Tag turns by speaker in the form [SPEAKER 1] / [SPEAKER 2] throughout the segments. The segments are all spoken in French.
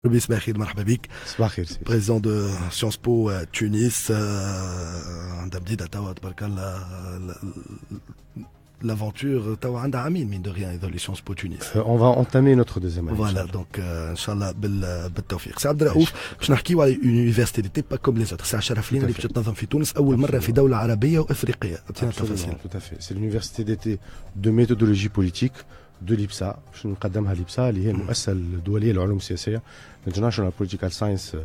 [SPEAKER 1] Ruby Sbahir, marhaba bik.
[SPEAKER 2] صباح الخير.
[SPEAKER 1] Président de Sciences Po Tunis. عندها بديدة توا تبارك الله l'aventure توا عندها عامين mine de rien dans les Sciences Po Tunis.
[SPEAKER 2] On va entamer notre deuxième année.
[SPEAKER 1] Voilà, donc Inch'Allah بالتوفيق. سي عبد الرؤوف باش نحكيو على université d'été pas comme les autres. سي شرف لينا اللي باش تنظم في تونس أول مرة في دولة عربية وإفريقية. أعطينا التفاصيل.
[SPEAKER 2] Tout à fait. C'est l'université d'été de méthodologie politique de l'IPSA. باش نقدمها l'IPSA اللي هي المؤسسة الدولية للعلوم السياسية. International Political Science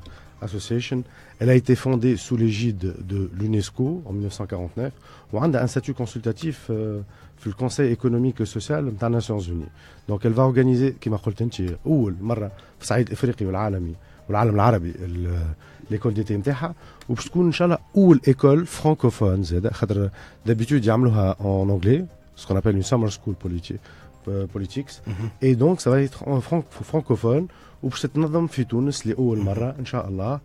[SPEAKER 2] Association. Elle a été fondée sous l'égide de l'UNESCO en 1949 وعندها un statut consultatif في الكونسيل ايكونوميك وسوسيال نتاع الناسيونز اوني. دونك elle va organiser كما قلت انت اول مره في صعيد افريقي والعالمي والعالم العربي ليكول ديتي نتاعها وباش تكون ان شاء الله اول ايكول فرانكوفون زاد خاطر دابيتود يعملوها en anglais ce qu'on appelle une summer school politics et donc ça va être en francophone وباش تتنظم في تونس لاول مره ان شاء الله.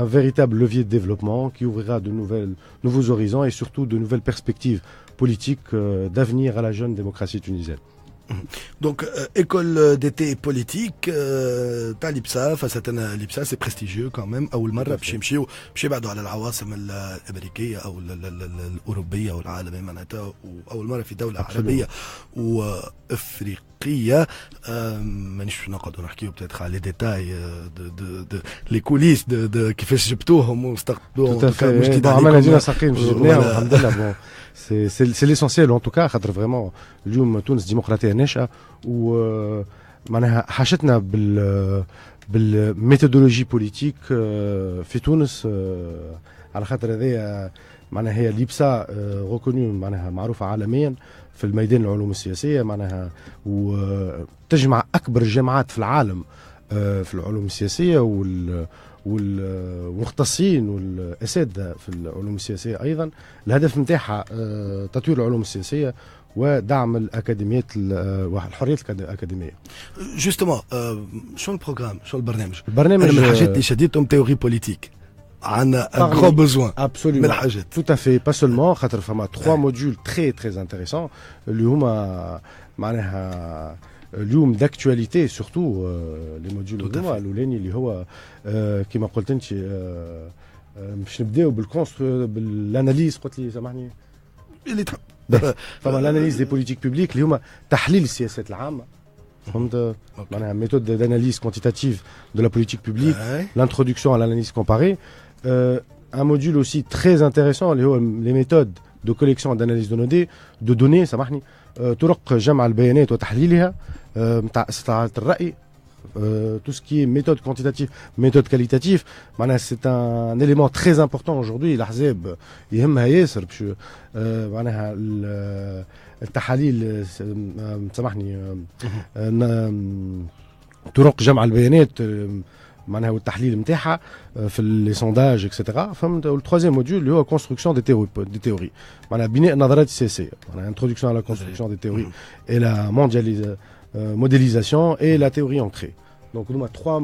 [SPEAKER 2] Un véritable levier de développement qui ouvrira de nouveaux horizons et surtout de nouvelles perspectives politiques d'avenir à la jeune démocratie tunisienne.
[SPEAKER 1] Donc, école d'été politique, تاع l'IPSA, فساتنا l'IPSA, c'est prestigieux quand même. أول مرة باش يمشيو يبعدوا على العواصم الأمريكية أو الأوروبية أو العالمية معناتها وأول مرة في دولة عربية وأفريقية. مانيش نقعدوا نحكيو بتاتخ على لي ديتاي دو لي كوليس دو كيفاش جبتوهم واستقبلوهم.
[SPEAKER 2] مش جديد عليكم. عملنا دينا ساقين جبناهم الحمد لله. C'est l'essentiel en tout cas خاطر vraiment اليوم تونس ديمقراطية ناشئة ومعناها حاشتنا بالميثودولوجي بوليتيك في تونس على خاطر هذايا معناها هي ليبسا ريكونيو معناها معروفة عالميا في الميدان العلوم السياسية معناها وتجمع أكبر الجامعات في العالم في العلوم السياسية والمختصين والأساتذة في العلوم السياسية أيضا. الهدف نتاعها تطوير العلوم السياسية ودعم الأكاديميات والحريات الأكاديمية.
[SPEAKER 1] جوستومون شو البروغرام شو البرنامج؟
[SPEAKER 2] البرنامج
[SPEAKER 1] من الحاجات اللي شديتهم تيوري بوليتيك. عندنا un grand besoin.
[SPEAKER 2] Absolument.
[SPEAKER 1] من الحاجات.
[SPEAKER 2] Tout à fait. Pas seulement خاطر فما 3 modules très très intéressants اللي هما معناها اليوم داكتواليتي سورتو لي موديول هذوما الاولاني اللي هو كما قلت انت باش نبداو بالاناليز قلت لي سامحني
[SPEAKER 1] اللي تحب
[SPEAKER 2] فما الاناليز دي بوليتيك بوبليك اللي هما تحليل السياسات العامه فهمت معناها ميثود داناليز كوانتيتاتيف دو لا بوليتيك بوبليك l'introduction à l'analyse comparée un module aussi très intéressant اللي هو les méthodes de collection et d'analyse de données سامحني طرق جمع البيانات وتحليلها نتاع استطلاعات الرأي tout ce qui est méthode quantitative méthode qualitative معناها c'est un élément très important aujourd'hui. الأحزاب يهمها ياسر باش معناها التحاليل سامحني طرق جمع البيانات معناها والتحليل نتاعها في لي سونداج اكسيتيرا فهمت. والترويزيام موديول اللي هو كونستركسيون دي تيوري معناها بناء النظريات السياسيه معناها انتروداكسيون على كونستركسيون دي تيوري اي لا modélisation et la théorie ancrée. Donc nous avons 3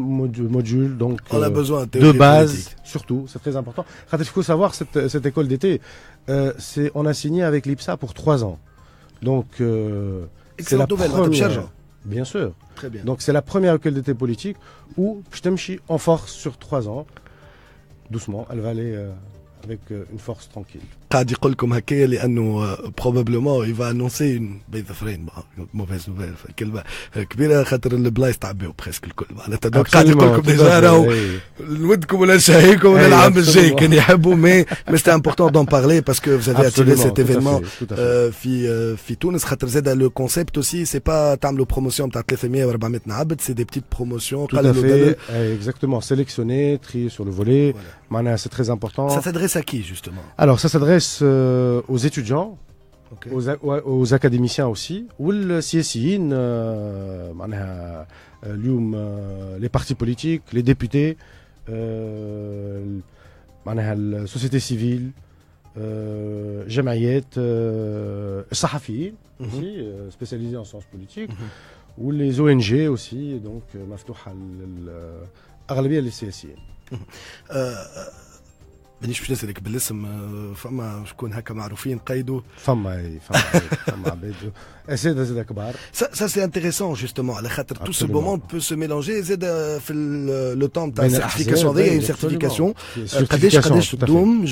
[SPEAKER 2] modules donc
[SPEAKER 1] on a besoin
[SPEAKER 2] de base politique. Surtout c'est très important. Il faut savoir cette école d'été on a signé avec l'IPSA pour 3 ans. Donc c'est la première. Bien sûr.
[SPEAKER 1] Très bien.
[SPEAKER 2] Donc c'est la première école d'été politique où je t'aime en force sur 3 ans. Doucement, elle va aller avec une force tranquille.
[SPEAKER 1] قاعد يقول لكم هكايا لانه probablement il va annoncer une mauvaise nouvelle كلمه كبيره خاطر البلايص تعبوا بريسك الكل معناتها دونك قاعد يقول لكم ديجا راهو نودكم ولا نشهيكم ولا العام الجاي كان يحبوا مي سيتي امبورتون دون بارلي باسكو vous avez attiré cet événement في تونس خاطر زاد لو كونسيبت اوسي سي با تعملوا بروموسيون تاع 300 و 400 عبد سي دي بتيت بروموسيون
[SPEAKER 2] قالوا exactement sélectionné trié sur le volet معناها c'est très important.
[SPEAKER 1] Ça s'adresse à qui justement?
[SPEAKER 2] Alors ça s'adresse aux étudiants, okay. aux académiciens aussi, ou les CSIN, les partis politiques, les députés, la société civile, جمعيات, الصحفيين aussi spécialisés en sciences politiques, ou les ONG aussi, donc مفتوحة الأغلبية للسياسيين.
[SPEAKER 1] مانيش باش نسالك بالاسم فما شكون هكا معروفين قيدوا
[SPEAKER 2] فما عباد اساتذه زاد كبار.
[SPEAKER 1] Ça c'est intéressant justement على خاطر tout ce beau monde peut se mélanger زاد في le temps تاع certification هذه une certification قداش تدوم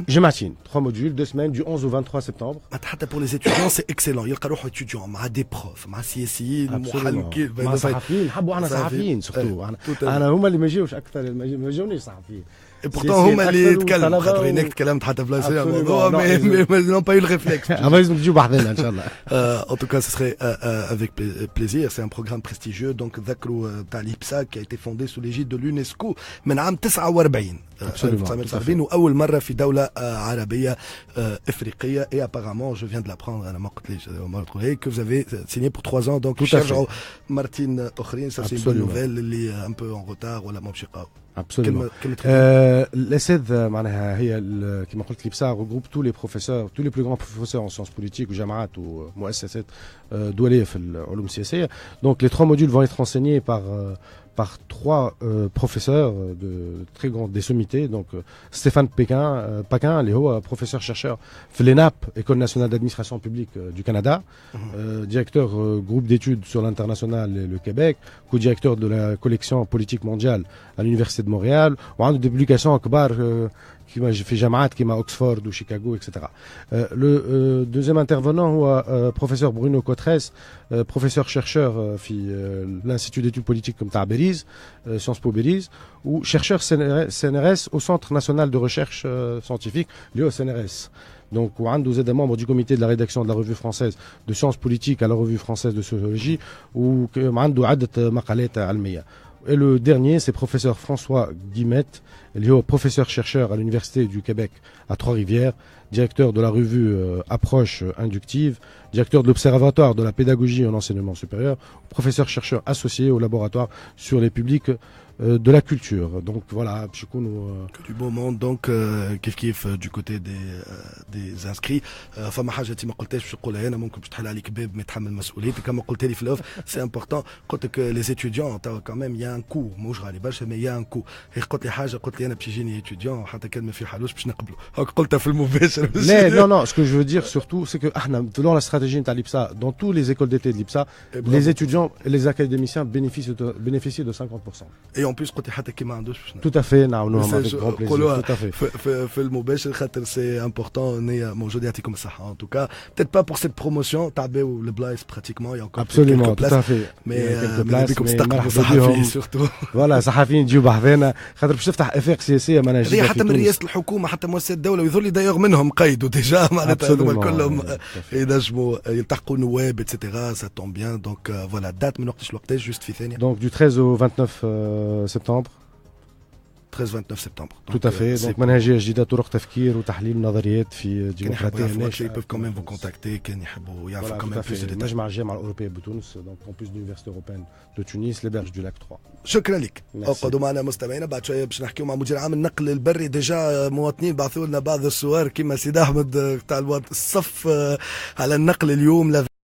[SPEAKER 1] جمعتين
[SPEAKER 2] 3 modules 2 semaines du 11 au 23 septembre.
[SPEAKER 1] حتى pour les étudiants c'est excellent يلقى روحه étudiant مع des profs مع سياسيين محلكين
[SPEAKER 2] مع صحفيين نحبوا احنا صحفيين سورتو انا هما اللي ما يجيوش اكثر ما يجونيش صحفيين.
[SPEAKER 1] Et pourtant هما اللي يتكلموا خاطر هناك تكلمت حتى بلاصه الموضوع mais n'ont pas eu le réflexe.
[SPEAKER 2] لازم تجيو بحذنا ان شاء الله.
[SPEAKER 1] En tout cas ce serait avec plaisir, c'est un programme prestigieux donc ذكروا تاع l'IPSA qui a été fondé sous l'égide de l'UNESCO من عام 49 واول مره في دوله عربيه افريقيه et apparemment je viens de l'apprendre انا ما قلت ليش que vous avez signé pour 3 ans donc يرجعوا مرتين اخرين ça c'est une bonne nouvelle اللي un peu en retard ولا ما بشي قاو.
[SPEAKER 2] Absolument. الأساتذة معناها هي كما قلت l'IPSA regroupe tous les professeurs, tous les plus grands professeurs en sciences politiques وجامعات ومؤسسات دولية في العلوم السياسية. Donc les 3 modules vont être enseignés par 3 professeurs de très grande des sommités. Donc Stéphane Paquin اللي هو professeur chercheur في l'ENAP, École nationale d'administration publique du Canada, directeur groupe d'études sur l'international et le Québec, co-directeur de la collection politique mondiale à l'université de Montréal, وعنده des publications كبار كيما في جامعات كيما اوكسفورد وشيكاغو اكسترا. Le deuxième intervenant هو professeur Bruno Cotres, professeur chercheur في l'Institut d'études politiques comme تاع بيريز, Sciences Po Belize, ou chercheur CNRS au Centre national de recherche scientifique, le CNRS. Donc, وعنده زاد membre du comité de la rédaction de la revue française de sciences politiques à la revue française de sociologie, وعنده عدة مقالات علمية. Et le dernier, c'est professeur François Guimette, professeur-chercheur à l'Université du Québec à Trois-Rivières, directeur de la revue Approche inductive, directeur de l'Observatoire de la pédagogie en enseignement supérieur, professeur-chercheur associé au laboratoire sur les publics de la culture. Donc voilà,
[SPEAKER 1] que du beau monde donc كيف du côté des inscrits. فما حاجه انت ما قلتهاش باش نقولها انا ممكن باش تحل عليك باب ما يتحمل مسؤوليتك كما قلت لي في الاوف سي امبورطون قلت لك لي ستوديون تاع كمان يا ان كو موش غالي برشا مي يا ان كو قلت لي حاجه قلت لي انا باش يجيني اتوديون حتى كان ما في حالوش باش نقبله هاك قلتها في المباشر.
[SPEAKER 2] Non, ce que je veux dire surtout c'est que dans la stratégie de l'IPSA, dans toutes les écoles d'été de l'IPSA, les étudiants et les académiciens bénéficient de 50%.
[SPEAKER 1] Et en plus قلت حتى كي ما عندوش
[SPEAKER 2] tout à fait نعاونوهم avec grand plaisir. Tout à fait.
[SPEAKER 1] في المباشر خاطر سي امبورطون ان هي موجوده يعطيكم الصحه. En tout cas peut-être pas pour cette promotion تعبوا البلايص pratiquement il y a encore
[SPEAKER 2] absolument tout à fait
[SPEAKER 1] mais بكم تستقبلوا صحفيين surtout
[SPEAKER 2] voilà صحفيين يجيو بحذانا خاطر باش تفتح افاق سياسيه ما نجمش
[SPEAKER 1] حتى من رئاسه الحكومه حتى مؤسسات الدوله ويظل لي دايوغ منهم قيدوا ديجا معناتها هذوما كلهم ينجموا يلتحقوا نواب اتسيتيرا ça tombe bien donc voilà date من وقتاش لوقتاش juste في ثانيه
[SPEAKER 2] donc du 13 au 29 septembre
[SPEAKER 1] 13-29 septembre.
[SPEAKER 2] Tout à fait. Donc منهجية جديدة, طرق تفكير وتحليل نظريات في ديمقراطية
[SPEAKER 1] الناشئة. Ils peuvent quand même vous contacter كان يحبوا يعرفوا quand même plus de détails.
[SPEAKER 2] مجمع الجامعة الأوروبية بتونس, donc campus de l'Université européenne de Tunis, les berges du lac 3.
[SPEAKER 1] شكرا لك. اقعدوا معنا مستمعينا, بعد شوية باش نحكيو مع مدير عام النقل البري. ديجا مواطنين بعثوا لنا بعض الصور كيما سيد أحمد تاع الصف على النقل اليوم.